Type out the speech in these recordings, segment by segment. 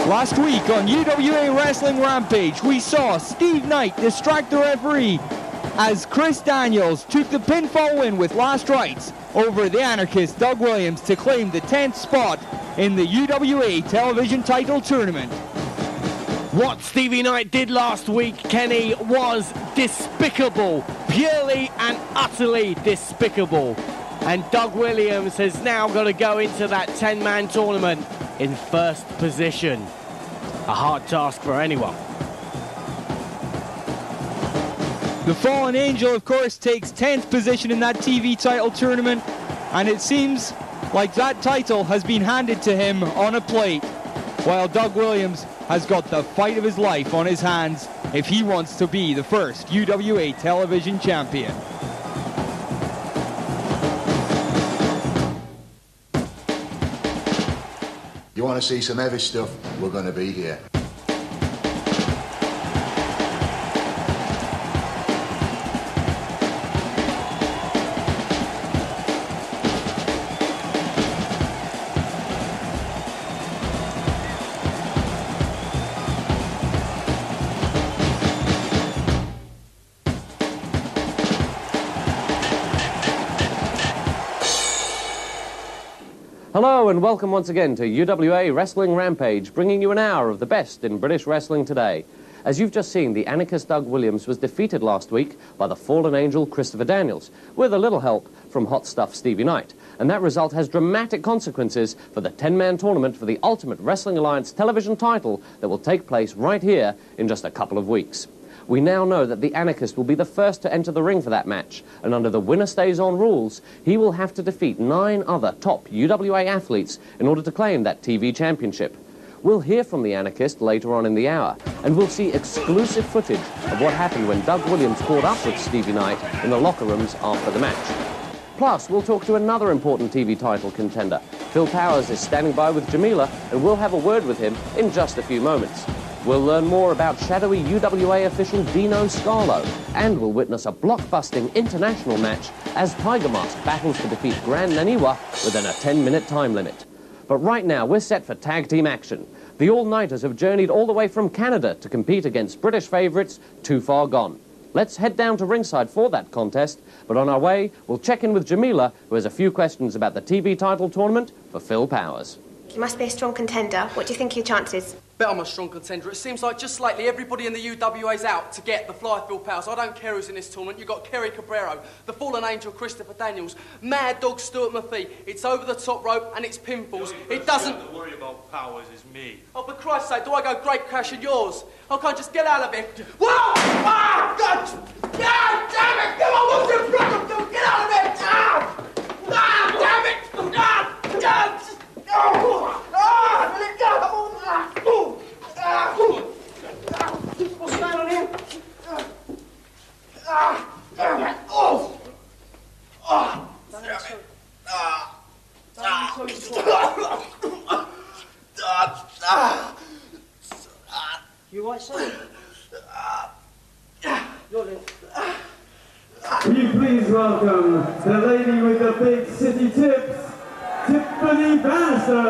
Last week on UWA Wrestling Rampage, we saw Steve Knight distract the referee as Chris Daniels took the pinfall win with last rites over the anarchist Doug Williams to claim the 10th spot in the UWA television title tournament. What Stevie Knight did last week, Kenny, was despicable. Purely and utterly despicable. And Doug Williams has now got to go into that 10-man tournament in first position. A hard task for anyone. The Fallen Angel, of course, takes 10th position in that TV title tournament, and it seems like that title has been handed to him on a plate, while Doug Williams has got the fight of his life on his hands if he wants to be the first UWA television champion. You want to see some heavy stuff? We're going to be here. Hello and welcome once again to UWA Wrestling Rampage, bringing you an hour of the best in British wrestling today. As you've just seen, the anarchist Doug Williams was defeated last week by the fallen angel Christopher Daniels, with a little help from hot stuff Stevie Knight. And that result has dramatic consequences for the 10-man tournament for the Ultimate Wrestling Alliance television title that will take place right here in just a couple of weeks. We now know that the anarchist will be the first to enter the ring for that match, and under the winner-stays-on rules, he will have to defeat 9 other top UWA athletes in order to claim that TV championship. We'll hear from the anarchist later on in the hour, and we'll see exclusive footage of what happened when Doug Williams caught up with Stevie Knight in the locker rooms after the match. Plus, we'll talk to another important TV title contender. Phil Powers is standing by with Jamila, and we'll have a word with him in just a few moments. We'll learn more about shadowy UWA official Dino Scarlo, and we'll witness a blockbusting international match as Tiger Mask battles to defeat Grand Naniwa within a 10-minute time limit. But right now, we're set for tag team action. The All-Nighters have journeyed all the way from Canada to compete against British favourites Too Far Gone. Let's head down to ringside for that contest, but on our way, we'll check in with Jamila, who has a few questions about the TV title tournament for Phil Powers. You must be a strong contender. What do you think of your chances? Bet I'm a strong contender. It seems like just lately everybody in the UWA's out to get the fly Phil Powers. I don't care who's in this tournament. You've got Kerry Cabrero, the fallen angel Christopher Daniels, Mad Dog Stuart Murphy. It's over the top rope and it's pinfalls. It doesn't... to worry about Powers is me. Oh, for Christ's sake, do I go great crash in yours? I can't just get out of it. Whoa! Ah! God! God damn it! Come on, what's in front of you? Get out of it! Ah! Ah! Damn it! Ah! God! Oh! Ah! Let it go! Come on! Ah! Ooh! Ah! Ooh! Ah! What's going on here? Ah! Damn it! Oh! Ah! Damn it! Ah! Ah! You right, son? Will you please welcome the lady with the big city tips, Tiffany Bannister.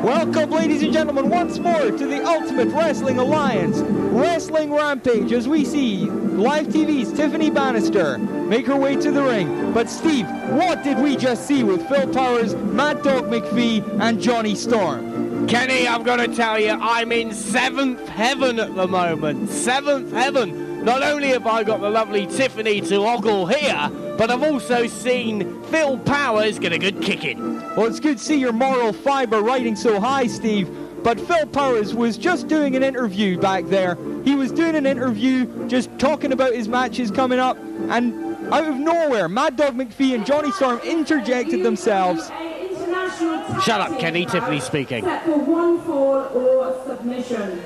Welcome, ladies and gentlemen, once more to the Ultimate Wrestling Alliance Wrestling Rampage, as we see Live TV's Tiffany Bannister make her way to the ring. But Steve, what did we just see with Phil Powers, Mad Dog McPhee, and Johnny Storm? Kenny, I'm going to tell you, I'm in 7th heaven at the moment. 7th heaven. Not only have I got the lovely Tiffany to ogle here, but I've also seen Phil Powers get a good kicking. Well, it's good to see your moral fibre riding so high, Steve. But Phil Powers was just doing an interview back there. He was doing an interview, just talking about his matches coming up, and out of nowhere, Mad Dog McPhee and Johnny Storm interjected themselves. Shut up, Kenny. Tiffany speaking. Set for one fall or submission.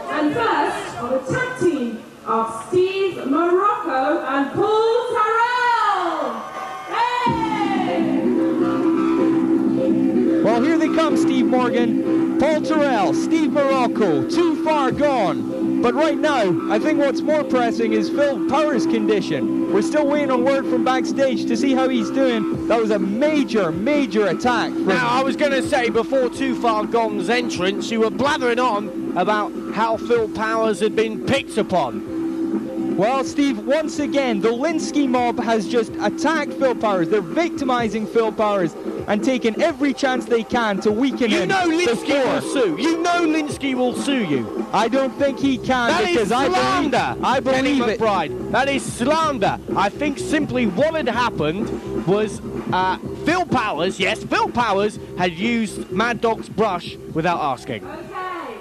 And first, on the tag team of Steve Morocco and Paul Terrell. Hey! Well, here they come, Steve Morgan, Paul Terrell, Steve Morocco, Too Far Gone. But right now, I think what's more pressing is Phil Powers' condition. We're still waiting on word from backstage to see how he's doing. That was a major, major attack. Now, I was going to say, before Too Far Gone's entrance, you were blathering on about how Phil Powers had been picked upon. Well, Steve, once again, the Linsky mob has just attacked Phil Powers. They're victimizing Phil Powers and taking every chance they can to weaken him. You know Linsky will sue. You know Linsky will sue you. I don't think he can. That because is slander. I believe Kenny it. McBride. That is slander. I think simply what had happened was Phil Powers, yes, Phil Powers had used Mad Dog's brush without asking. Okay.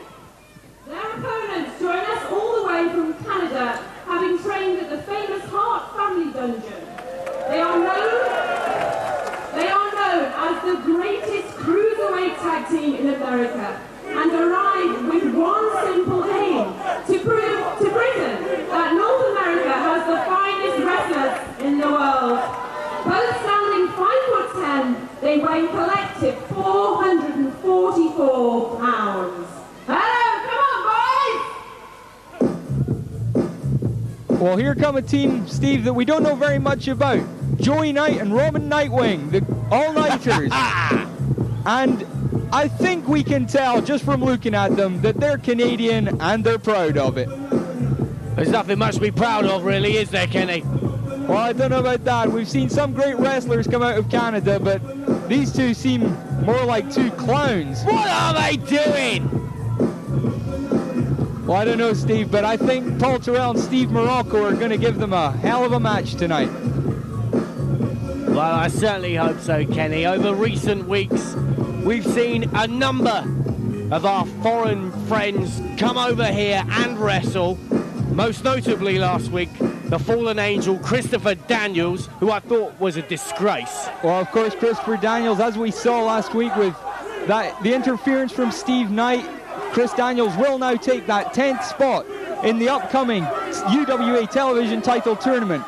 Their opponents join us all the way from Canada, having trained at the famous Hart family dungeon. They are known as the greatest cruiserweight tag team in America and arrived with one simple aim: to prove to Britain that North America has the finest wrestlers in the world. Both standing 5'10", they weigh collective 444 pounds. Hello, come on, boys! Well, here come a team, Steve, that we don't know very much about. Joey Knight and Robin Nightwing, the all-nighters. And I think we can tell, just from looking at them, that they're Canadian and they're proud of it. There's nothing much to be proud of, really, is there, Kenny? Well, I don't know about that. We've seen some great wrestlers come out of Canada, but these two seem more like two clowns. What are they doing? Well, I don't know, Steve, but I think Paul Terrell and Steve Morocco are going to give them a hell of a match tonight. Well, I certainly hope so, Kenny. Over recent weeks, we've seen a number of our foreign friends come over here and wrestle. Most notably last week, the fallen angel Christopher Daniels, who I thought was a disgrace. Well, of course, Christopher Daniels, as we saw last week with the interference from Steve Knight, Chris Daniels will now take that 10th spot in the upcoming UWA television title tournament.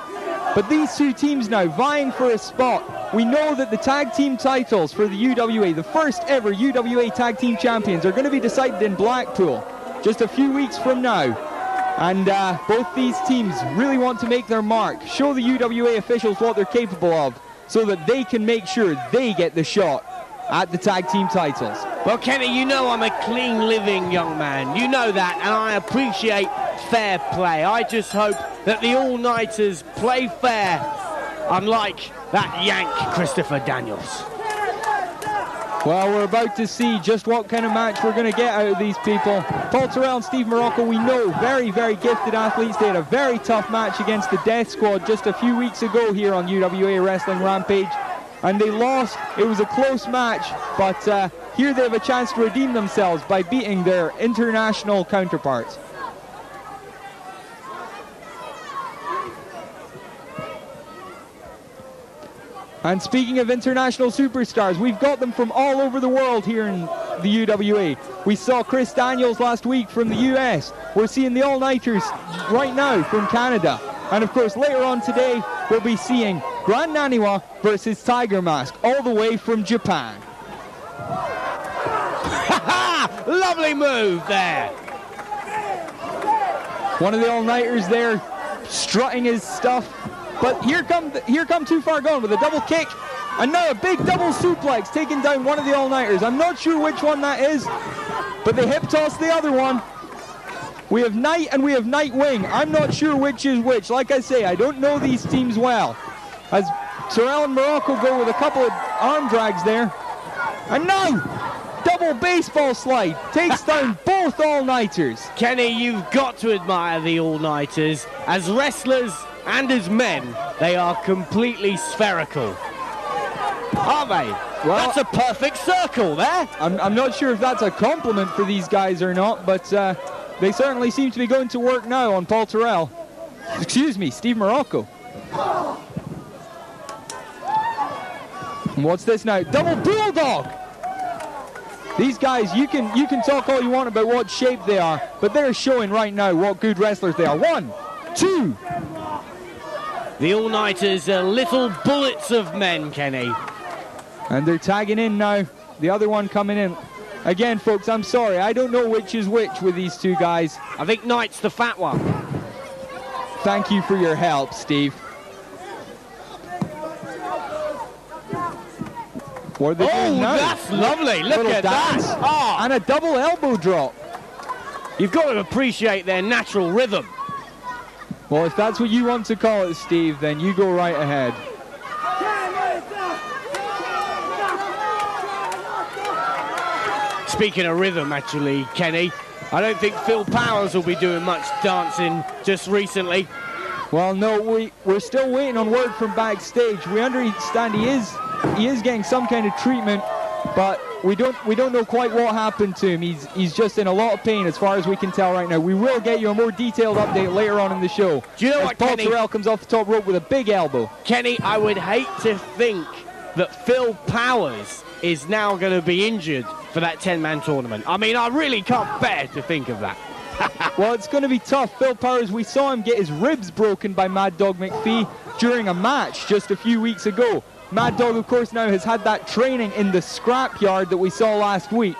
But these two teams now vying for a spot. We know that the tag team titles for the UWA, the first ever UWA tag team champions, are going to be decided in Blackpool just a few weeks from now. And both these teams really want to make their mark, show the UWA officials what they're capable of, so that they can make sure they get the shot at the tag team titles. Well, Kenny, you know I'm a clean living young man. You know that, and I appreciate fair play. I just hope that the all-nighters play fair, unlike that yank Christopher Daniels. Well, we're about to see just what kind of match we're going to get out of these people. Paul Terrell and Steve Morocco, we know, very, very gifted athletes. They had a very tough match against the Death Squad just a few weeks ago here on UWA Wrestling Rampage. And they lost. It was a close match, but here they have a chance to redeem themselves by beating their international counterparts. And speaking of international superstars, we've got them from all over the world here in the UWA. We saw Chris Daniels last week from the US. We're seeing the all-nighters right now from Canada. And of course, later on today, we'll be seeing Grand Naniwa versus Tiger Mask, all the way from Japan. Lovely move there. One of the all-nighters there, strutting his stuff. But here come Too Far Gone with a double kick. And now a big double suplex, taking down one of the all-nighters. I'm not sure which one that is, but they hip toss the other one. We have Knight and we have Nightwing. I'm not sure which is which. Like I say, I don't know these teams well. As Terrell and Morocco go with a couple of arm drags there. And now, double baseball slide. Takes down both all-nighters. Kenny, you've got to admire the all-nighters. As wrestlers and as men, they are completely spherical. Aren't they? Well, that's a perfect circle there. I'm not sure if that's a compliment for these guys or not, but they certainly seem to be going to work now on Paul Terrell. Excuse me, Steve Morocco. And what's this now? Double bulldog! These guys, you can talk all you want about what shape they are, but they're showing right now what good wrestlers they are. 1, 2. The all-nighters are little bullets of men, Kenny. And they're tagging in now. The other one coming in. Again, folks, I'm sorry. I don't know which is which with these two guys. I think Knight's the fat one. Thank you for your help, Steve. What are they doing now? That's lovely. Look at dance. that. Oh, And a double elbow drop. you've got to appreciate their natural rhythm. Well, if that's what you want to call it, Steve, then you go right ahead. Speaking of rhythm, actually, Kenny, I don't think Phil Powers will be doing much dancing just recently. Well, no, we're still waiting on word from backstage. We understand he is getting some kind of treatment, but we don't know quite what happened to him. He's just in a lot of pain as far as we can tell right now. We will get you a more detailed update later on in the show. Do you know as what, Paul Kenny? Terrell comes off the top rope with a big elbow. Kenny, I would hate to think that Phil Powers is now going to be injured for that 10-man tournament. I mean, I really can't bear to think of that. Well, it's going to be tough. Phil Powers, we saw him get his ribs broken by Mad Dog McPhee during a match just a few weeks ago. Mad Dog, of course, now has had that training in the scrapyard that we saw last week.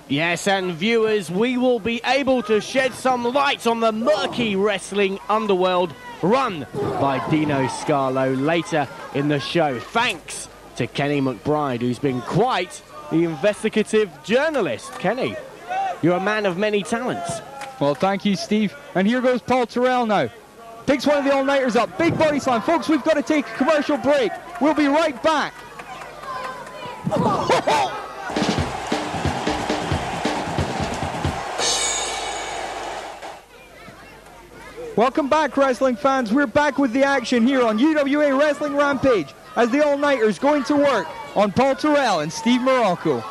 Yes, and viewers, we will be able to shed some light on the murky wrestling underworld run by Dino Scarlo later in the show. Thanks to Kenny McBride, who's been quite the investigative journalist. Kenny, you're a man of many talents. Well, thank you, Steve. And here goes Paul Terrell now. Picks one of the all-nighters up. Big body slam. Folks, we've got to take a commercial break. We'll be right back. Welcome back, wrestling fans. We're back with the action here on UWA Wrestling Rampage as the all-nighters going to work on Paul Terrell and Steve Morocco.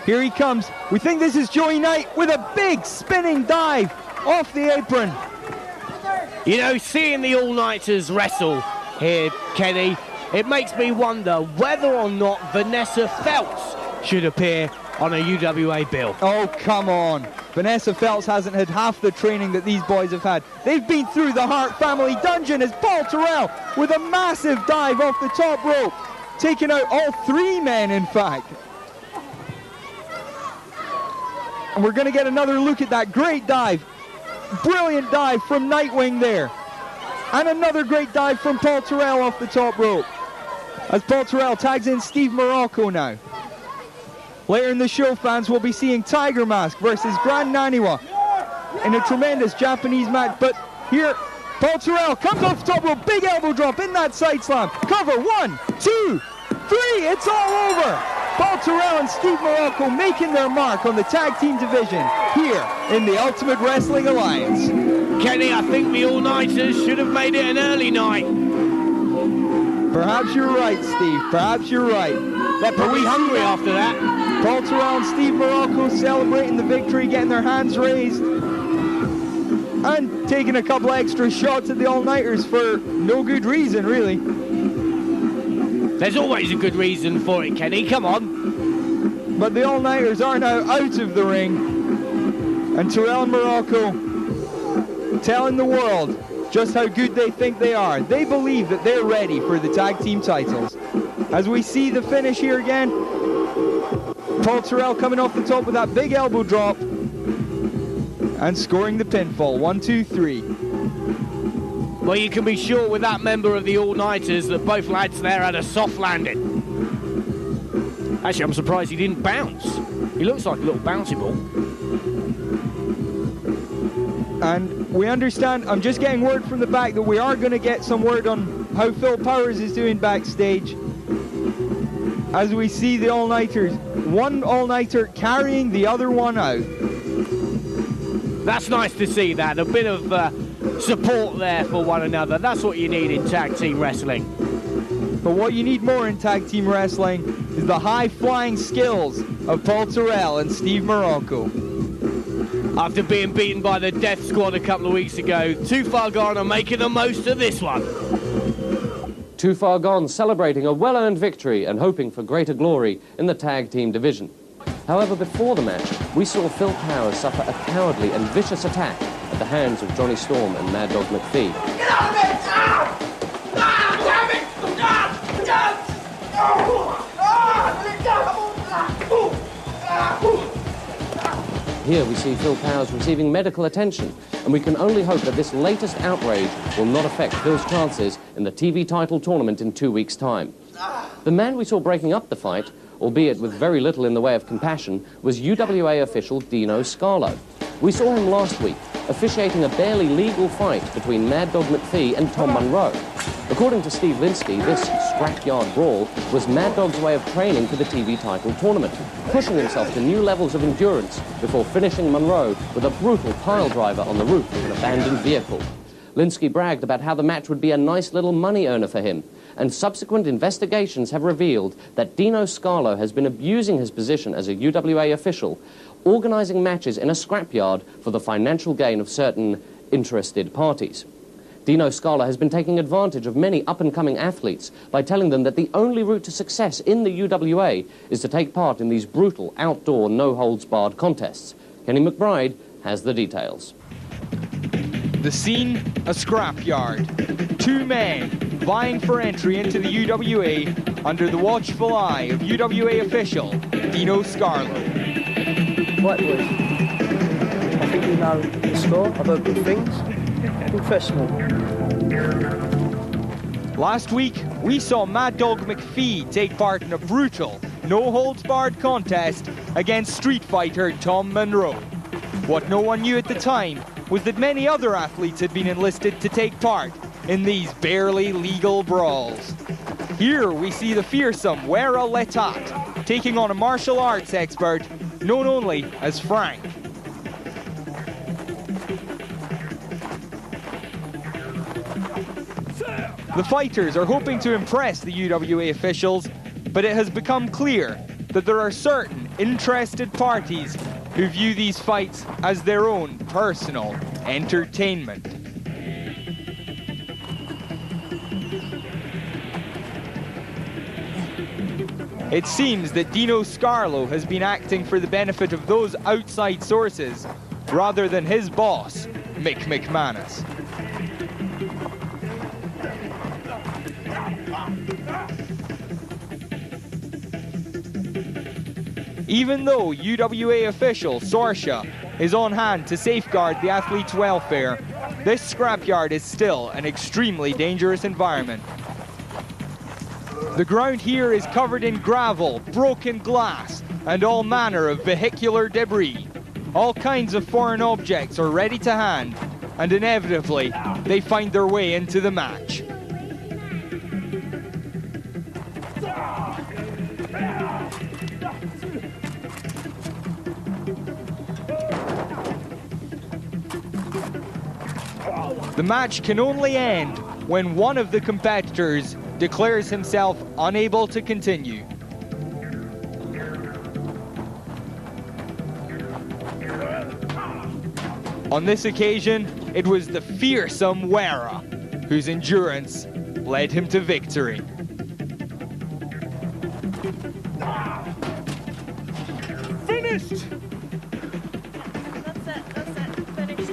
Here he comes. We think this is Joey Knight with a big spinning dive off the apron. You know, seeing the all-nighters wrestle here, Kenny, it makes me wonder whether or not Vanessa Feltz should appear on a UWA bill. Oh, come on. Vanessa Feltz hasn't had half the training that these boys have had. They've been through the Hart family dungeon as Paul Terrell with a massive dive off the top rope, taking out all three men, in fact. And we're going to get another look at that great dive. Brilliant dive from Nightwing there. And another great dive from Paul Terrell off the top rope. As Paul Terrell tags in Steve Morocco now. Later in the show, fans, we'll be seeing Tiger Mask versus Grand Naniwa in a tremendous Japanese match. But here, Paul Terrell comes off the top rope. Big elbow drop in that side slam. Cover, 1, 2, 3. It's all over. Paul Terrell and Steve Morocco making their mark on the tag team division here in the Ultimate Wrestling Alliance. Kenny, I think the all-nighters should have made it an early night. Perhaps you're right, Steve. Perhaps you're right. They're pretty hungry after that. Paul Terrell and Steve Morocco celebrating the victory, getting their hands raised, and taking a couple extra shots at the all-nighters for no good reason, really. There's always a good reason for it, Kenny. Come on. But the all-nighters are now out of the ring, and Terrell and Morocco telling the world just how good they think they are. They believe that they're ready for the tag team titles. As we see the finish here again, Paul Terrell coming off the top with that big elbow drop and scoring the pinfall. 1, 2, 3. Well, you can be sure with that member of the all-nighters that both lads there had a soft landing. Actually, I'm surprised he didn't bounce. He looks like a little bouncy ball. And we understand, I'm just getting word from the back that we are going to get some word on how Phil Powers is doing backstage. As we see the all-nighters, one all-nighter carrying the other one out. That's nice to see that. A bit of support there for one another. That's what you need in tag team wrestling. But what you need more in tag team wrestling is the high-flying skills of Paul Terrell and Steve Morocco. After being beaten by the Death Squad a couple of weeks ago, Too Far Gone are making the most of this one. Too Far Gone celebrating a well-earned victory and hoping for greater glory in the tag team division. However, before the match, we saw Phil Powers suffer a cowardly and vicious attack at the hands of Johnny Storm and Mad Dog McPhee. Get out of it! Ah! Ah, damn it! Ah! Here we see Phil Powers receiving medical attention, and we can only hope that this latest outrage will not affect Phil's chances in the TV title tournament in 2 weeks' time. The The man we saw breaking up the fight, albeit with very little in the way of compassion, was UWA official Dino Scarlo. We saw him last week, officiating a barely legal fight between Mad Dog McPhee and Tom Monroe. According to Steve Linsky, this scrapyard brawl was Mad Dog's way of training for the TV title tournament, pushing himself to new levels of endurance before finishing Monroe with a brutal pile driver on the roof of an abandoned vehicle. Linsky bragged about how the match would be a nice little money earner for him, and subsequent investigations have revealed that Dino Scarlo has been abusing his position as a UWA official, organising matches in a scrapyard for the financial gain of certain interested parties. Dino Scarlo has been taking advantage of many up-and-coming athletes by telling them that the only route to success in the UWA is to take part in these brutal outdoor no-holds-barred contests. Kenny McBride has the details. The scene, a scrapyard. Two men vying for entry into the UWA under the watchful eye of UWA official Dino Scarlo. Right, boys. I think you know the score. I've heard good things. Professional. Last week, we saw Mad Dog McPhee take part in a brutal, no-holds-barred contest against street fighter Tom Monroe. What no one knew at the time was that many other athletes had been enlisted to take part in these barely legal brawls. Here we see the fearsome Wera Letat taking on a martial arts expert known only as Frank. The fighters are hoping to impress the UWA officials, but it has become clear that there are certain interested parties who view these fights as their own personal entertainment. It seems that Dino Scarlo has been acting for the benefit of those outside sources rather than his boss, Mick McManus. Even though UWA official Sorsha is on hand to safeguard the athletes' welfare, this scrapyard is still an extremely dangerous environment. The ground here is covered in gravel, broken glass, and all manner of vehicular debris. All kinds of foreign objects are ready to hand, and inevitably, they find their way into the match. The match can only end when one of the competitors declares himself unable to continue. On this occasion, it was the fearsome Wera whose endurance led him to victory. Finished! That's it, finished.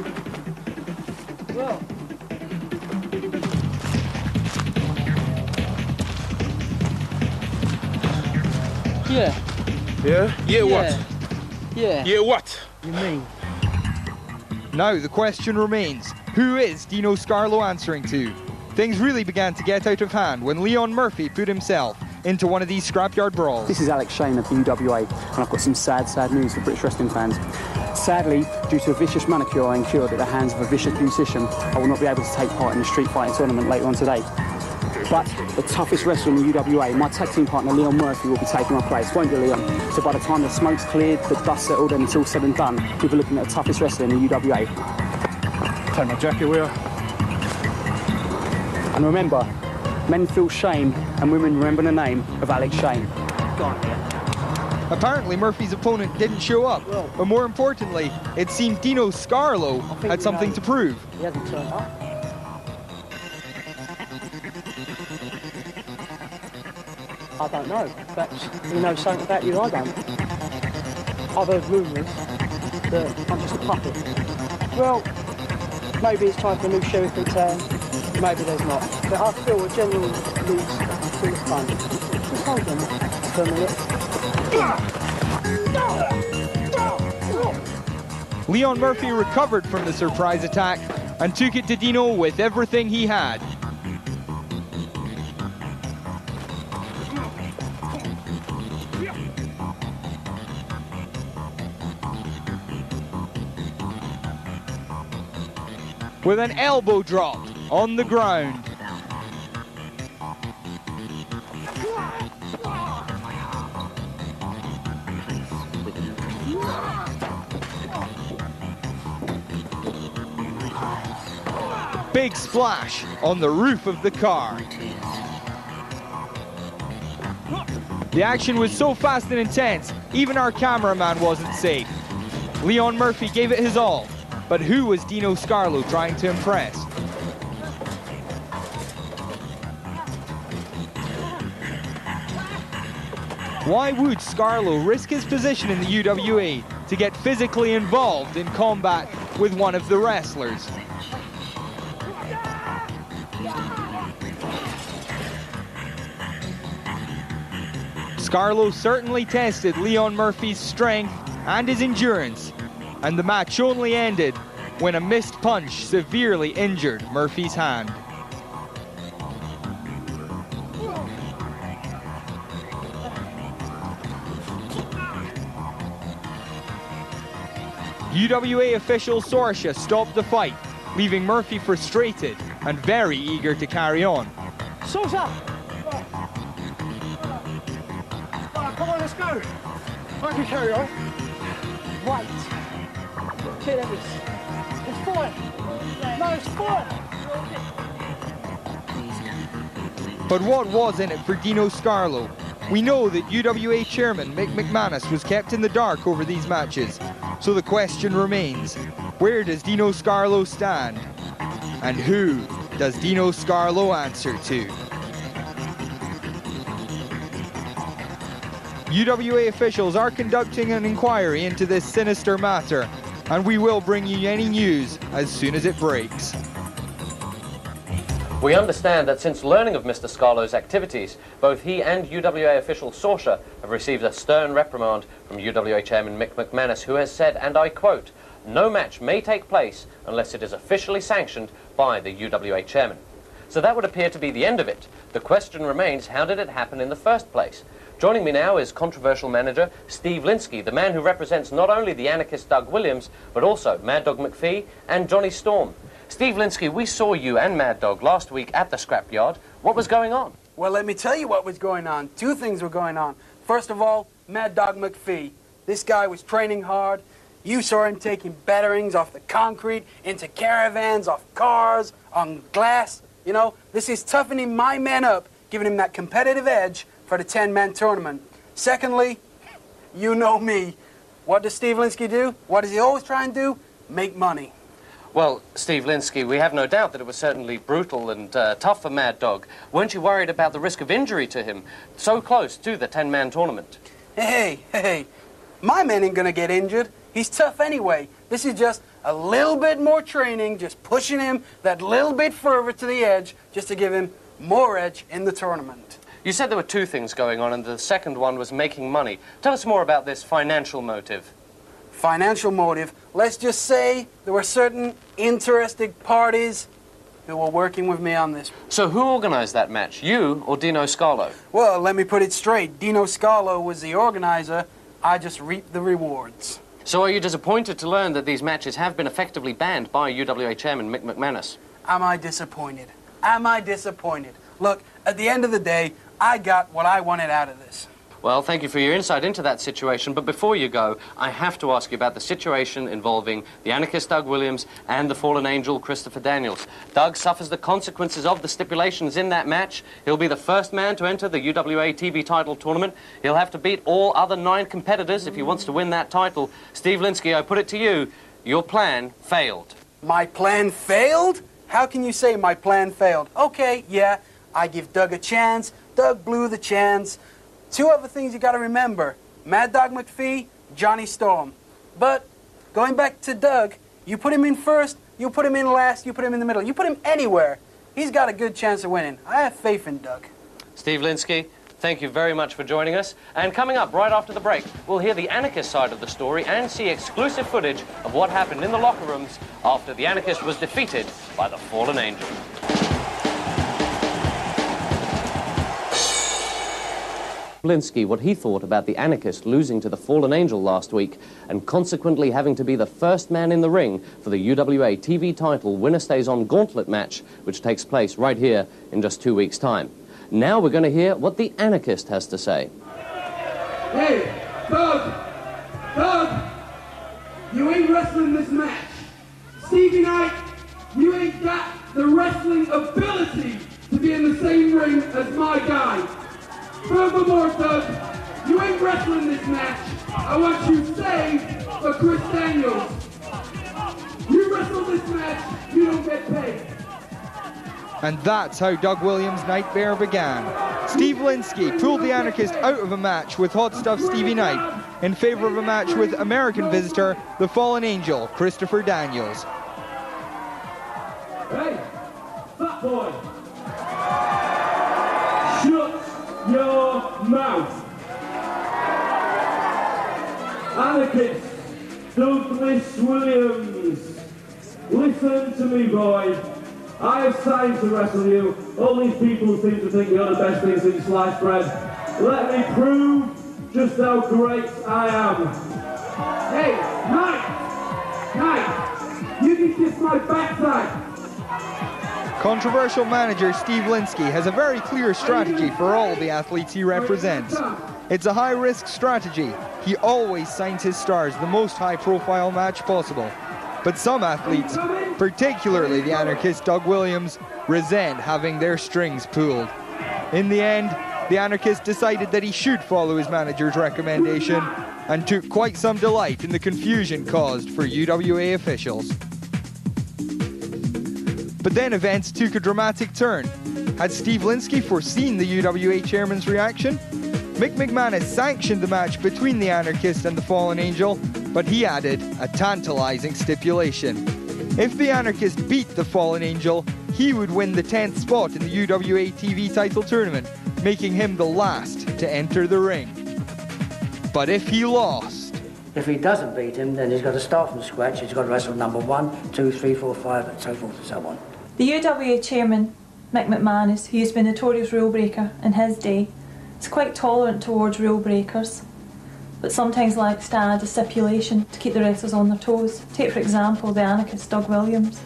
Well. Yeah. Yeah? Yeah, what? Yeah. Yeah, what? You mean? Now the question remains, who is Dino Scarlo answering to? Things really began to get out of hand when Leon Murphy put himself into one of these scrapyard brawls. This is Alex Shane of the UWA, and I've got some sad news for British wrestling fans. Sadly, due to a vicious manicure I incurred at the hands of a vicious musician, I will not be able to take part in the street fighting tournament later on today. But the toughest wrestler in the UWA, my tag team partner Leon Murphy, will be taking my place, won't you, Leon? So by the time the smoke's cleared, the dust settled, and it's all said and done, we'll be looking at the toughest wrestler in the UWA. Take my jacket, will you? And remember, men feel shame, and women remember the name of Alex Shane. Apparently Murphy's opponent didn't show up, but more importantly, it seemed Dino Scarlo had something to prove. He hasn't turned up. I don't know. Perhaps he knows something about you I don't. I've heard rumours that I'm just a puppet. Well, maybe it's time for a new sheriff in town. Maybe there's not. But I feel a general lose full of fun. Just hold on for a minute. Leon Murphy recovered from the surprise attack and took it to Dino with everything he had. with an elbow drop on the ground. Big splash on the roof of the car. The action was so fast and intense, even our cameraman wasn't safe. Leon Murphy gave it his all, but who was Dino Scarlo trying to impress? Why would Scarlo risk his position in the UWA to get physically involved in combat with one of the wrestlers? Scarlo certainly tested Leon Murphy's strength and his endurance, and the match only ended when a missed punch severely injured Murphy's hand. UWA official Sorsha stopped the fight, leaving Murphy frustrated and very eager to carry on. Sorsha! Come on, let's go. I can carry on. Right. Okay, that is. It's fine. No, it's fine. But what was in it for Dino Scarlo? We know that UWA chairman Mick McManus was kept in the dark over these matches. So the question remains, where does Dino Scarlo stand? And who does Dino Scarlo answer to? UWA officials are conducting an inquiry into this sinister matter, and we will bring you any news as soon as it breaks. We understand that since learning of Mr. Scarlo's activities, both he and UWA official Sorsha have received a stern reprimand from UWA chairman Mick McManus, who has said, and I quote, "No match may take place unless it is officially sanctioned by the UWA chairman." So that would appear to be the end of it. The question remains, how did it happen in the first place? Joining me now is controversial manager Steve Linsky, the man who represents not only the anarchist Doug Williams, but also Mad Dog McPhee and Johnny Storm. Steve Linsky, we saw you and Mad Dog last week at the scrapyard. What was going on? Well, let me tell you what was going on. Two things were going on. First of all, Mad Dog McPhee. This guy was training hard. You saw him taking batterings off the concrete, into caravans, off cars, on glass. You know, this is toughening my men up, giving him that competitive edge for the 10-man tournament. Secondly, you know me. What does Steve Linsky do? What does he always try and do? Make money. Well, Steve Linsky, we have no doubt that it was certainly brutal and tough for Mad Dog. Weren't you worried about the risk of injury to him so close to the 10-man tournament? Hey, my man ain't gonna get injured. He's tough anyway. This is just a little bit more training, just pushing him that little bit further to the edge, just to give him more edge in the tournament. You said there were two things going on, and the second one was making money. Tell us more about this financial motive. Financial motive. Let's just say there were certain interested parties who were working with me on this. So who organized that match, you or Dino Scarlo? Well, let me put it straight. Dino Scarlo was the organizer. I just reaped the rewards. So are you disappointed to learn that these matches have been effectively banned by UWA chairman Mick McManus? Am I disappointed? Am I disappointed? Look, at the end of the day, I got what I wanted out of this. Well, thank you for your insight into that situation, but before you go, I have to ask you about the situation involving the anarchist Doug Williams and the fallen angel Christopher Daniels. Doug suffers the consequences of the stipulations in that match. He'll be the first man to enter the UWA TV title tournament. He'll have to beat all other 9 competitors if he wants to win that title. Steve Linsky, I put it to you, your plan failed. My plan failed? How can you say my plan failed? Okay, yeah, I give Doug a chance. Doug blew the chance. 2 other things you got to remember. Mad Dog McPhee, Johnny Storm. But going back to Doug, you put him in first, you put him in last, you put him in the middle. You put him anywhere. He's got a good chance of winning. I have faith in Doug. Steve Linsky, thank you very much for joining us. And coming up right after the break, we'll hear the anarchist side of the story and see exclusive footage of what happened in the locker rooms after the anarchist was defeated by the fallen angel. Blinsky what he thought about the Anarchist losing to the Fallen Angel last week and consequently having to be the first man in the ring for the UWA TV title winner-stays-on gauntlet match, which takes place right here in just 2 weeks' time. Now we're going to hear what the Anarchist has to say. Hey, Doug, you ain't wrestling this match. Stevie Knight, you ain't got the wrestling ability to be in the same ring as my guy. Furthermore, Doug, you ain't wrestling this match. I want you saved for Chris Daniels. You wrestle this match, you don't get paid. And that's how Doug Williams' nightmare began. Steve Blinsky pulled the Anarchist out of a match with Hot Stuff Stevie Knight in favor of a match with American visitor, the Fallen Angel, Christopher Daniels. Hey, fat boy, shut your mouth. Anarchist Douglas Williams, listen to me, boy. I have signed to wrestle you. All these people seem to think you're the best thing since sliced bread. Let me prove just how great I am. Hey, Knight, you can kiss my backside. Controversial manager Steve Blinsky has a very clear strategy for all the athletes he represents. It's a high-risk strategy. He always signs his stars the most high-profile match possible. But some athletes, particularly the Anarchist Doug Williams, resent having their strings pulled. In the end, the Anarchist decided that he should follow his manager's recommendation and took quite some delight in the confusion caused for UWA officials. But then events took a dramatic turn. Had Steve Blinsky foreseen the UWA chairman's reaction? Mick McMahon sanctioned the match between the Anarchist and the Fallen Angel, but he added a tantalizing stipulation. If the Anarchist beat the Fallen Angel, he would win the 10th spot in the UWA TV title tournament, making him the last to enter the ring. But if he lost... If he doesn't beat him, then he's got to start from scratch. He's got to wrestle number 1, 2, 3, 4, 5, and so forth and so on. The UWA chairman, Mick McMahon, who has been a notorious rule breaker in his day, is quite tolerant towards rule breakers, but sometimes likes to add a stipulation to keep the wrestlers on their toes. Take, for example, the Anarchist Doug Williams.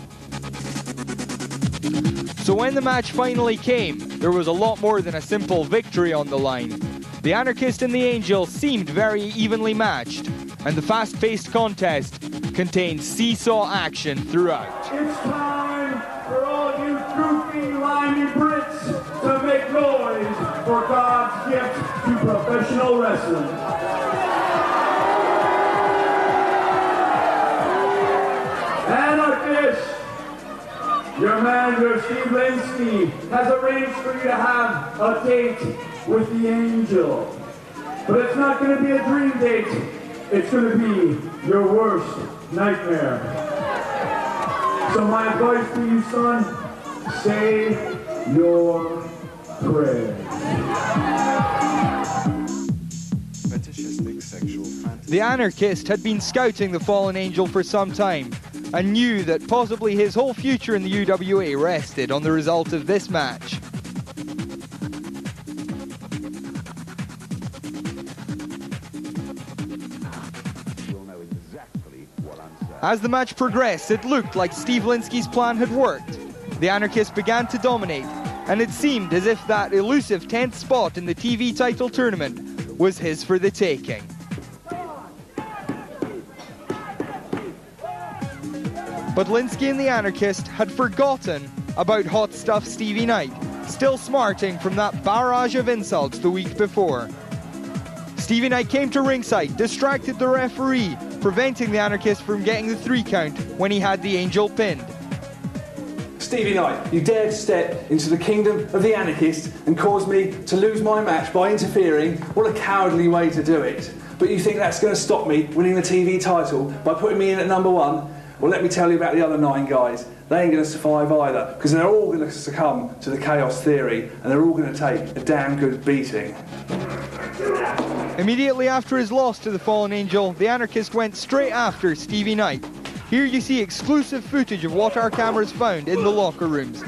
So when the match finally came, there was a lot more than a simple victory on the line. The Anarchist and the Angel seemed very evenly matched, and the fast-paced contest contained seesaw action throughout. It's time for all you goofy, limey Brits to make noise for God's gift to professional wrestling. Anarchist, your manager Steve Blinsky has arranged for you to have a date with the Angel. But it's not going to be a dream date. It's going to be your worst nightmare. So my advice to you, son, say your prayers. The Anarchist had been scouting the Fallen Angel for some time and knew that possibly his whole future in the UWA rested on the result of this match. As the match progressed, it looked like Steve Blinsky's plan had worked. The Anarchist began to dominate, and it seemed as if that elusive 10th spot in the TV title tournament was his for the taking. But Blinsky and the Anarchist had forgotten about Hot Stuff Stevie Knight, still smarting from that barrage of insults the week before. Stevie Knight came to ringside, distracted the referee, preventing the Anarchist from getting the 3 count when he had the Angel pinned. Stevie Knight, you dared step into the kingdom of the Anarchist and cause me to lose my match by interfering. What a cowardly way to do it. But you think that's going to stop me winning the TV title by putting me in at number 1? Well, let me tell you about the other 9 guys. They ain't going to survive either, because they're all going to succumb to the chaos theory, and they're all going to take a damn good beating. Immediately after his loss to the Fallen Angel, the Anarchist went straight after Stevie Knight. Here you see exclusive footage of what our cameras found in the locker rooms.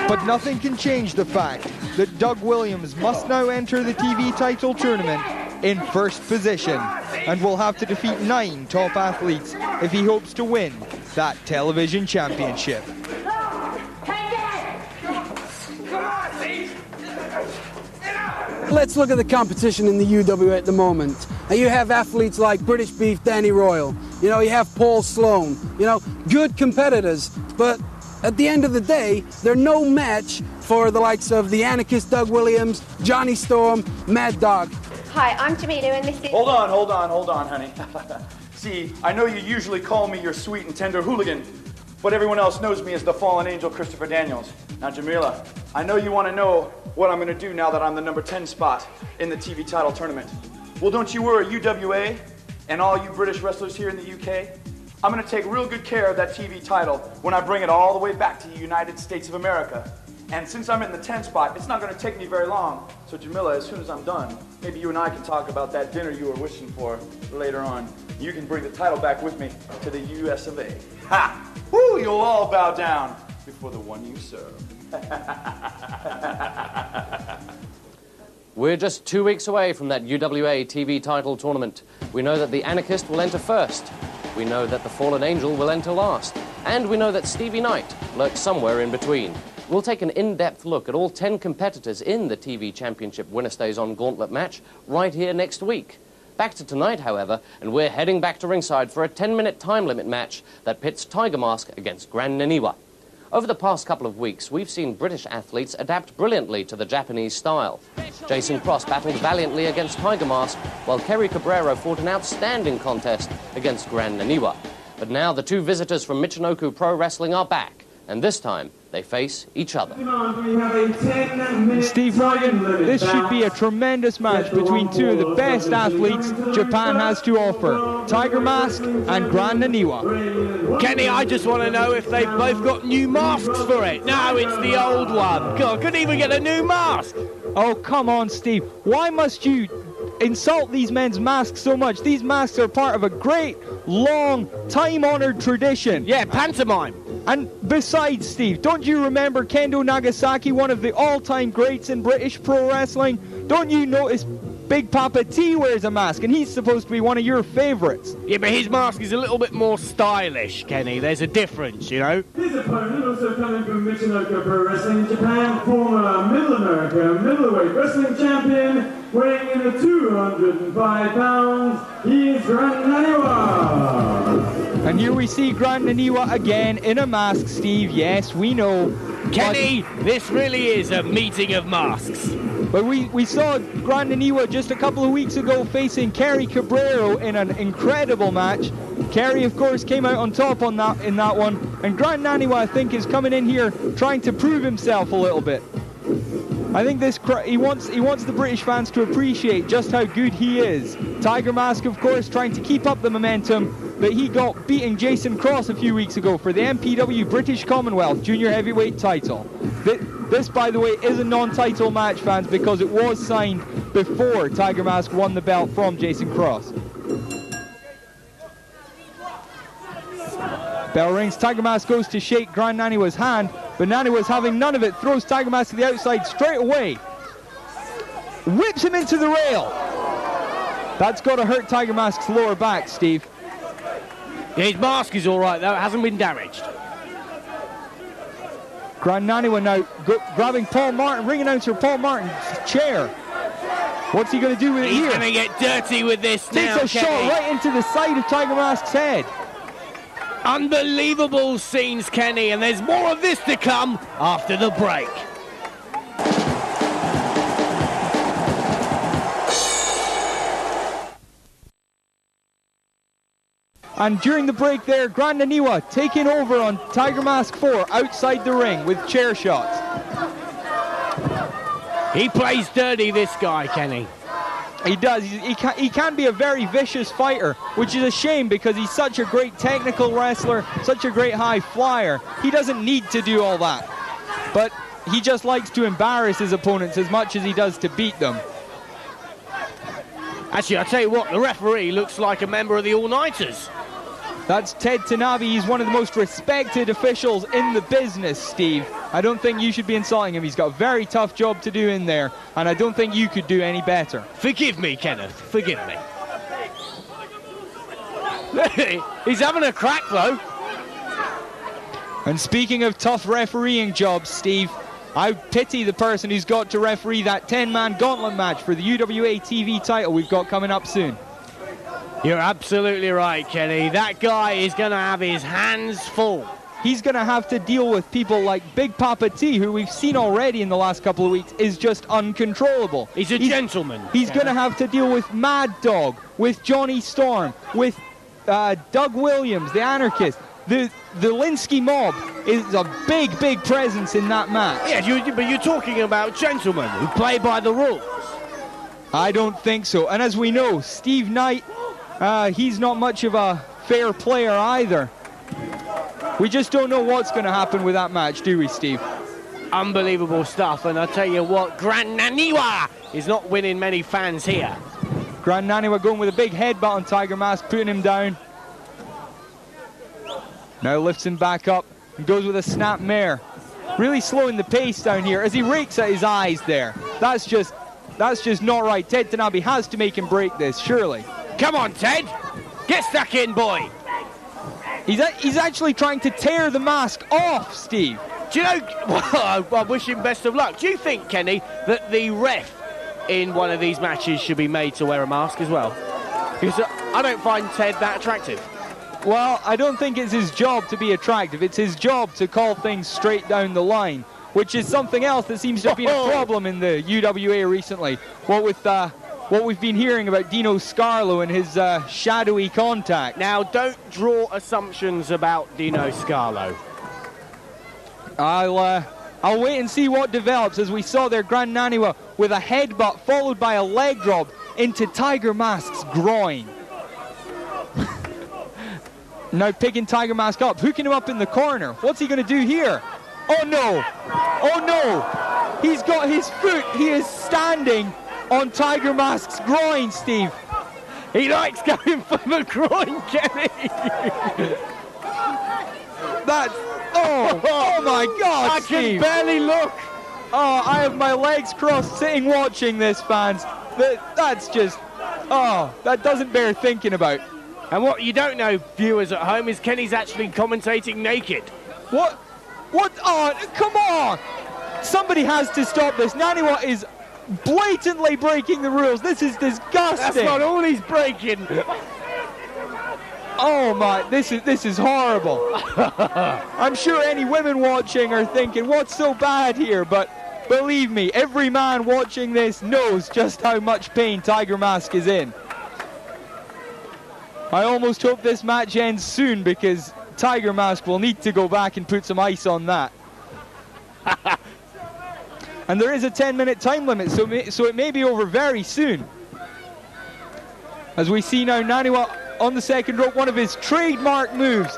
But nothing can change the fact that Doug Williams must now enter the TV title tournament in first position and will have to defeat 9 top athletes if he hopes to win that television championship. Let's look at the competition in the UWA at the moment. Now you have athletes like British Beef Danny Royal, you know, you have Paul Sloan, you know, good competitors, but at the end of the day, they're no match for the likes of the Anarchist Doug Williams, Johnny Storm, Mad Dog. Hi, I'm Jamila and this is... Hold on, honey. See, I know you usually call me your sweet and tender hooligan, but everyone else knows me as the fallen angel Christopher Daniels. Now, Jamila, I know you want to know what I'm going to do now that I'm the number 10 spot in the TV title tournament. Well, don't you worry, UWA, and all you British wrestlers here in the UK, I'm going to take real good care of that TV title when I bring it all the way back to the United States of America. And since I'm in the 10th spot, it's not going to take me very long. So Jamila, as soon as I'm done, maybe you and I can talk about that dinner you were wishing for later on. You can bring the title back with me to the US of A. Ha! Woo! You'll all bow down before the one you serve. We're just 2 weeks away from that UWA TV title tournament. We know that the Anarchist will enter first. We know that the Fallen Angel will enter last. And we know that Stevie Knight lurks somewhere in between. We'll take an in-depth look at all 10 competitors in the TV Championship Winner Stays On Gauntlet match right here next week. Back to tonight, however, and we're heading back to ringside for a 10-minute time limit match that pits Tiger Mask against Grand Naniwa. Over the past couple of weeks, we've seen British athletes adapt brilliantly to the Japanese style. Jason Cross battled valiantly against Tiger Mask, while Kerry Cabrera fought an outstanding contest against Grand Naniwa. But now the two visitors from Michinoku Pro Wrestling are back, and this time they face each other. Steve Morgan, this should be a tremendous match between two of the best athletes Japan has to offer, Tiger Mask and Grand Naniwa. Kenny, I just want to know if they've both got new masks for it. No, it's the old one. God, couldn't even get a new mask. Oh, come on, Steve. Why must you insult these men's masks so much? These masks are part of a great, long, time-honored tradition. Yeah, pantomime. And besides, Steve, don't you remember Kendo Nagasaki, one of the all-time greats in British pro wrestling? Don't you notice Big Papa T wears a mask, and he's supposed to be one of your favourites? Yeah, but his mask is a little bit more stylish, Kenny. There's a difference, you know? His opponent, also coming from Michinoku Pro Wrestling Japan, former Middle America middleweight wrestling champion, weighing in at 205 pounds, he is Grand Naniwa. And here we see Grand Naniwa again in a mask, Steve. Yes, we know. Kenny, this really is a meeting of masks. But we saw Grand Naniwa just a couple of weeks ago facing Kerry Cabrera in an incredible match. Kerry, of course, came out on top in that one. And Grand Naniwa, I think, is coming in here trying to prove himself a little bit. I think he wants the British fans to appreciate just how good he is. Tiger Mask, of course, trying to keep up the momentum that he got beating Jason Cross a few weeks ago for the MPW British Commonwealth Junior Heavyweight title. This, by the way, is a non-title match, fans, because it was signed before Tiger Mask won the belt from Jason Cross. Bell rings, Tiger Mask goes to shake Grand Naniwa's hand, but Naniwa's having none of it, throws Tiger Mask to the outside straight away. Whips him into the rail. That's got to hurt Tiger Mask's lower back, Steve. Yeah, his mask is all right, though. It hasn't been damaged. Grand Naniwa now grabbing Paul Martin, ring announcer Paul Martin's chair. What's he going to do with it here? He's going to get dirty with this now, Takes a shot right into the side of Tiger Mask's head. Unbelievable scenes, Kenny, and there's more of this to come after the break. And during the break there, Grand Naniwa taking over on Tiger Mask 4 outside the ring with chair shots. He plays dirty, this guy, Kenny. He does. He can be a very vicious fighter, which is a shame because he's such a great technical wrestler, such a great high flyer. He doesn't need to do all that. But he just likes to embarrass his opponents as much as he does to beat them. Actually, I'll tell you what, the referee looks like a member of the All-Nighters. That's Ted Tanabe. He's one of the most respected officials in the business, Steve. I don't think you should be insulting him. He's got a very tough job to do in there, and I don't think you could do any better. Forgive me, Kenneth. Forgive me. He's having a crack, though. And speaking of tough refereeing jobs, Steve, I pity the person who's got to referee that 10-man gauntlet match for the UWA TV title we've got coming up soon. You're absolutely right, Kenny. That guy is going to have his hands full. He's going to have to deal with people like Big Papa T, who we've seen already in the last couple of weeks is just uncontrollable. He's a gentleman. He's going to have to deal with Mad Dog, with Johnny Storm, with Doug Williams, the anarchist. The Linsky mob is a big, big presence in that match. Yeah, but you're talking about gentlemen who play by the rules. I don't think so. And as we know, Steve Knight, he's not much of a fair player either. We just don't know what's going to happen with that match, do we, Steve? Unbelievable stuff. And I tell you what, Grand Naniwa is not winning many fans here. Grand Naniwa going with a big headbutt on Tiger Mask, putting him down. Now lifts him back up and goes with a snap mare. Really slowing the pace down here as he rakes at his eyes there. That's just not right. Ted Tanabe has to make him break this, surely. Come on, Ted. Get stuck in, boy. He's actually trying to tear the mask off, Steve. Do you know, well, I wish him best of luck. Do you think, Kenny, that the ref in one of these matches should be made to wear a mask as well? Because I don't find Ted that attractive. Well, I don't think it's his job to be attractive. It's his job to call things straight down the line, which is something else that seems to have been a problem in the UWA recently. What with what we've been hearing about Dino Scarlo and his shadowy contact. Now, don't draw assumptions about Dino Scarlo. I'll wait and see what develops as we saw there Grand Naniwa with a headbutt followed by a leg drop into Tiger Mask's groin. Now picking Tiger Mask up, hooking him up in the corner. What's he going to do here? Oh no! Oh no! He's got his foot. He is standing on Tiger Mask's groin, Steve. He likes going for the groin, Kenny. Oh my God, I Steve. can barely look. Oh, I have my legs crossed sitting watching this, fans. That's just, that doesn't bear thinking about. And what you don't know, viewers at home, is Kenny's actually commentating naked. What? What? Oh, come on! Somebody has to stop this. Naniwa is blatantly breaking the rules. This is disgusting. That's not all he's breaking. Oh my, this is horrible. I'm sure any women watching are thinking, what's so bad here? But believe me, every man watching this knows just how much pain Tiger Mask is in. I almost hope this match ends soon because Tiger Mask will need to go back and put some ice on that. And there is a 10-minute time limit, so it may be over very soon. As we see now Naniwa on the second rope, one of his trademark moves.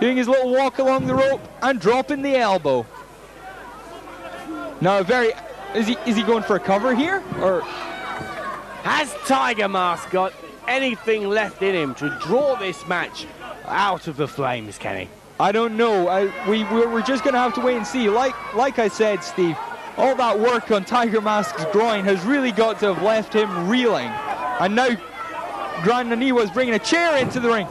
Doing his little walk along the rope and dropping the elbow. Now is he going for a cover here? Or has Tiger Mask got anything left in him to draw this match out of the flames, Kenny? I don't know. We're just going to have to wait and see. Like I said, Steve, all that work on Tiger Mask's groin has really got to have left him reeling. And now Grand Naniwa is bringing a chair into the ring.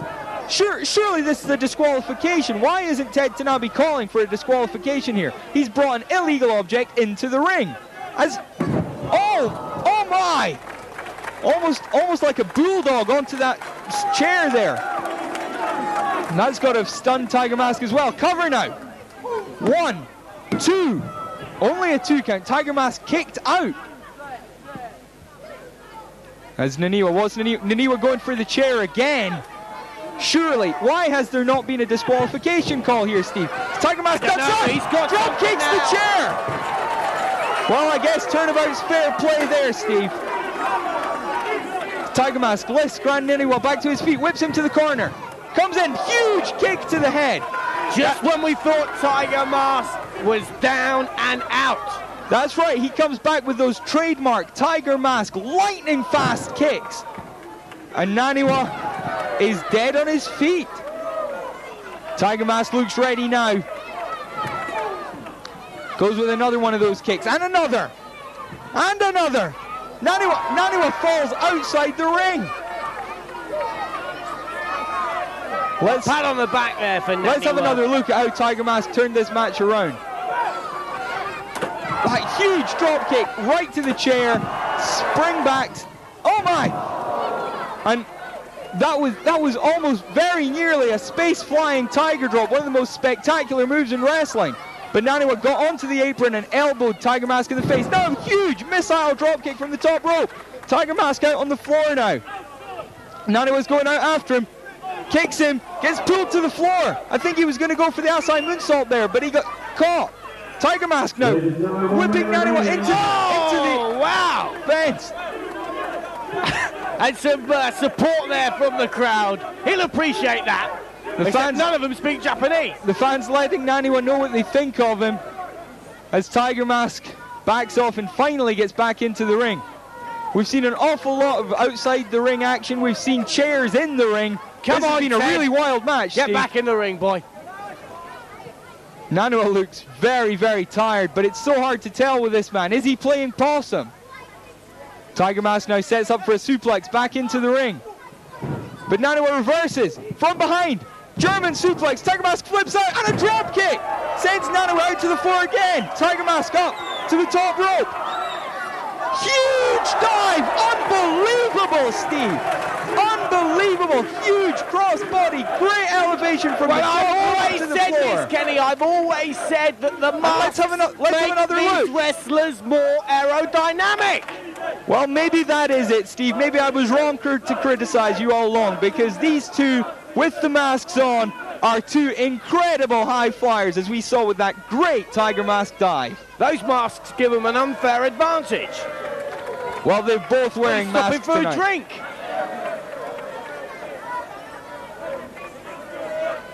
Surely this is a disqualification. Why isn't Ted Tanabe calling for a disqualification here? He's brought an illegal object into the ring. Oh my! Almost like a bulldog onto that chair there. And that's got to have stunned Tiger Mask as well. Cover now. 1, 2. Only a 2 count. Tiger Mask kicked out. As Naniwa going for the chair again. Surely, why has there not been a disqualification call here, Steve? Tiger Mask ducks up. He's got drop kicks the chair. Well, I guess turnabout's fair play there, Steve. Tiger Mask lifts Grand Naniwa back to his feet, whips him to the corner. Comes in, huge kick to the head. Just when we thought Tiger Mask was down and out. That's right, he comes back with those trademark Tiger Mask lightning fast kicks. And Naniwa is dead on his feet. Tiger Mask looks ready now. Goes with another one of those kicks, and another. And another. Naniwa falls outside the ring. Let's pat on the back there for Naniwa. Let's have another look at how Tiger Mask turned this match around. That huge drop kick right to the chair, spring back. Oh my! And that was almost very nearly a space flying tiger drop, one of the most spectacular moves in wrestling. But Naniwa got onto the apron and elbowed Tiger Mask in the face. Now, huge missile drop kick from the top rope. Tiger Mask out on the floor now. Naniwa's going out after him. Kicks him, gets pulled to the floor. I think he was going to go for the outside moonsault there, but he got caught. Tiger Mask now whipping Naniwa into the fence. And some support there from the crowd. He'll appreciate that. The fans, none of them speak Japanese. The fans letting Naniwa know what they think of him as Tiger Mask backs off and finally gets back into the ring. We've seen an awful lot of outside the ring action. We've seen chairs in the ring. This has been a really wild match. Get Steve. back in the ring, boy. Naniwa looks very, very tired, but it's so hard to tell with this man. Is he playing possum? Tiger Mask now sets up for a suplex back into the ring. But Naniwa reverses from behind. German suplex. Tiger Mask flips out and a drop kick. Sends Naniwa out to the floor again. Tiger Mask up to the top rope. Huge dive. Unbelievable, Steve. Unbelievable, huge crossbody, great elevation from the top I've to always the said floor. this, Kenny. I've always said that the masks let's have another make these look. wrestlers more aerodynamic. Well, maybe that is it, Steve. Maybe I was wrong to criticize you all along, because these two, with the masks on, are two incredible high flyers, as we saw with that great Tiger Mask dive. Those masks give them an unfair advantage. Well, they're both wearing masks for tonight. a drink.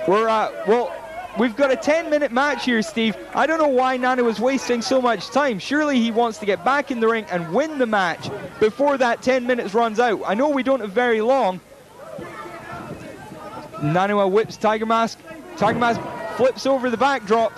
We've got a 10-minute match here, Steve. I don't know why Nana was wasting so much time. Surely he wants to get back in the ring and win the match before that 10 minutes runs out. I know we don't have very long. Naniwa whips Tiger Mask. Tiger Mask flips over the backdrop.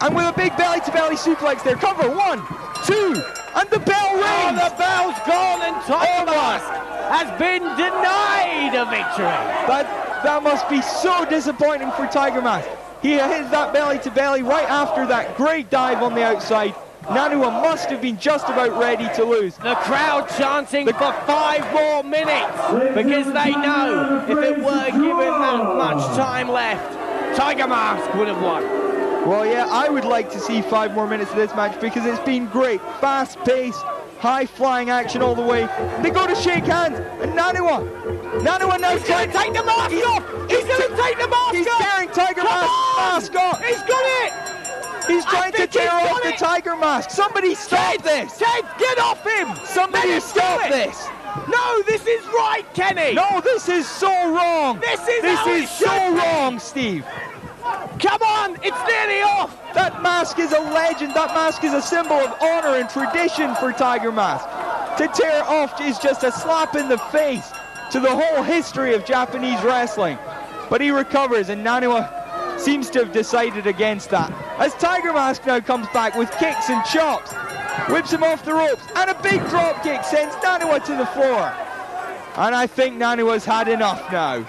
And with a big belly-to-belly suplex there. Cover, 1, 2, and the bell rings! Oh, the bell's gone and Tiger Mask has been denied a victory. That must be so disappointing for Tiger Mask. He hit that belly-to-belly right after that great dive on the outside. Naniwa must have been just about ready to lose. The crowd chanting for 5 more minutes because they know if it were given that much time left, Tiger Mask would have won. Well, yeah, I would like to see 5 more minutes of this match because it's been great. Fast-paced, high-flying action all the way. They go to shake hands, and Naniwa now trying to take the mask off! He's going to take the mask off! He's tearing Tiger Mask off! He's got it! He's trying to tear off the Tiger Mask! Somebody stop this! Ted, get off him! Somebody stop this! No, this is right, Kenny! No, this is so wrong! This is so wrong, Steve! Come on, it's nearly off! That mask is a legend. That mask is a symbol of honor and tradition for Tiger Mask. To tear it off is just a slap in the face to the whole history of Japanese wrestling. But he recovers, and Naniwa seems to have decided against that. As Tiger Mask now comes back with kicks and chops, whips him off the ropes, and a big drop kick sends Naniwa to the floor. And I think Naniwa's had enough now.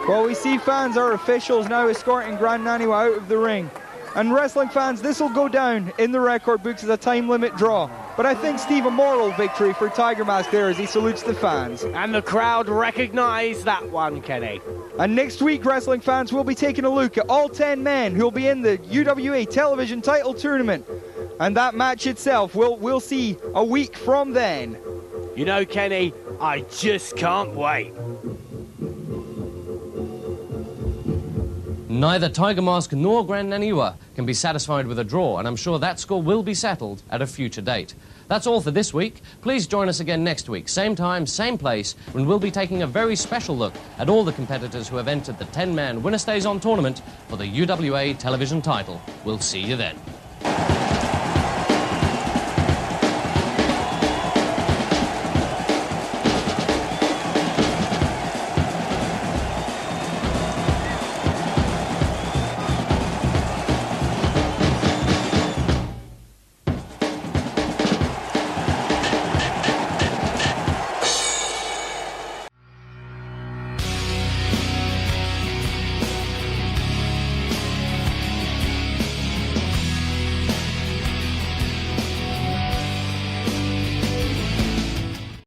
Well, we see fans, our officials, now escorting Grand Naniwa out of the ring. And wrestling fans, this will go down in the record books as a time limit draw. But I think, Steve, a moral victory for Tiger Mask there as he salutes the fans. And the crowd recognise that one, Kenny. And next week, wrestling fans, we'll be taking a look at all 10 men who'll be in the UWA television title tournament. And that match itself, we'll see a week from then. You know, Kenny, I just can't wait. Neither Tiger Mask nor Grand Naniwa can be satisfied with a draw, and I'm sure that score will be settled at a future date. That's all for this week. Please join us again next week, same time, same place, when we'll be taking a very special look at all the competitors who have entered the 10-man Winner Stays On tournament for the UWA television title. We'll see you then.